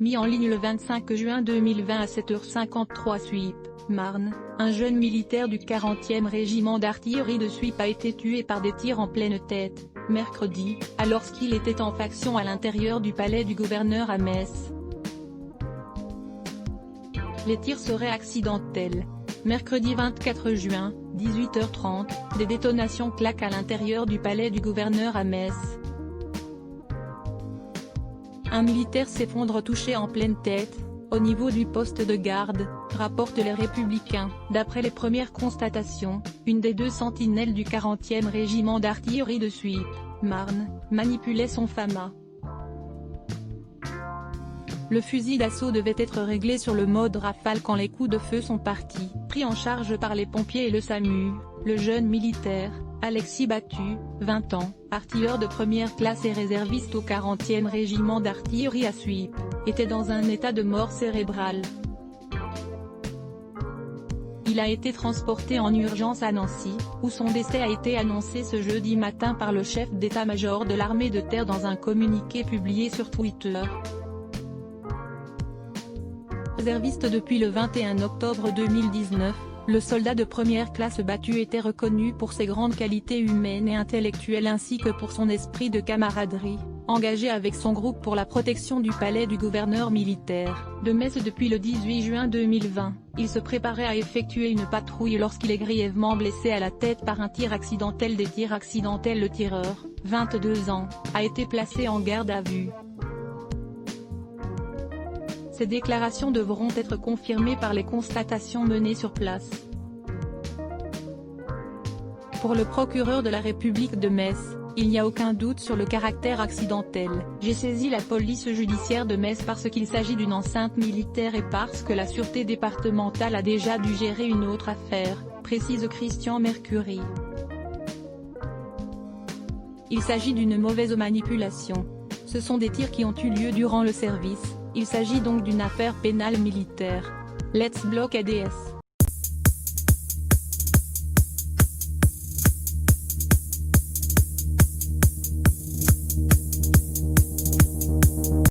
mis en ligne le 25 juin 2020 à 7h53 Suippes, Marne, un jeune militaire du 40e régiment d'artillerie de Suippes a été tué par des tirs en pleine tête, mercredi, alors qu'il était en faction à l'intérieur du palais du gouverneur à Metz. Les tirs seraient accidentels. Mercredi 24 juin, 18h30, des détonations claquent à l'intérieur du palais du gouverneur à Metz. Un militaire s'effondre touché en pleine tête, au niveau du poste de garde, rapportent les Républicains. D'après les premières constatations, une des deux sentinelles du 40e régiment d'artillerie de Suippes, Marne, manipulait son FAMA. Le fusil d'assaut devait être réglé sur le mode rafale quand les coups de feu sont partis. Pris en charge par les pompiers et le SAMU, le jeune militaire, Alexis Battu, 20 ans, artilleur de première classe et réserviste au 40e régiment d'artillerie à Suippes, était dans un état de mort cérébrale. Il a été transporté en urgence à Nancy, où son décès a été annoncé ce jeudi matin par le chef d'état-major de l'armée de terre dans un communiqué publié sur Twitter. Réserviste depuis le 21 octobre 2019, le soldat de première classe Battu était reconnu pour ses grandes qualités humaines et intellectuelles ainsi que pour son esprit de camaraderie, engagé avec son groupe pour la protection du palais du gouverneur militaire de Metz depuis le 18 juin 2020. Il se préparait à effectuer une patrouille lorsqu'il est grièvement blessé à la tête par un tir accidentel. Des tirs accidentels. Le tireur, 22 ans, a été placé en garde à vue. Ces déclarations devront être confirmées par les constatations menées sur place. Pour le procureur de la République de Metz, il n'y a aucun doute sur le caractère accidentel. J'ai saisi la police judiciaire de Metz parce qu'il s'agit d'une enceinte militaire et parce que la sûreté départementale a déjà dû gérer une autre affaire, précise Christian Mercuri. Il s'agit d'une mauvaise manipulation. Ce sont des tirs qui ont eu lieu durant le service. Il s'agit donc d'une affaire pénale militaire. Let's Block ADS.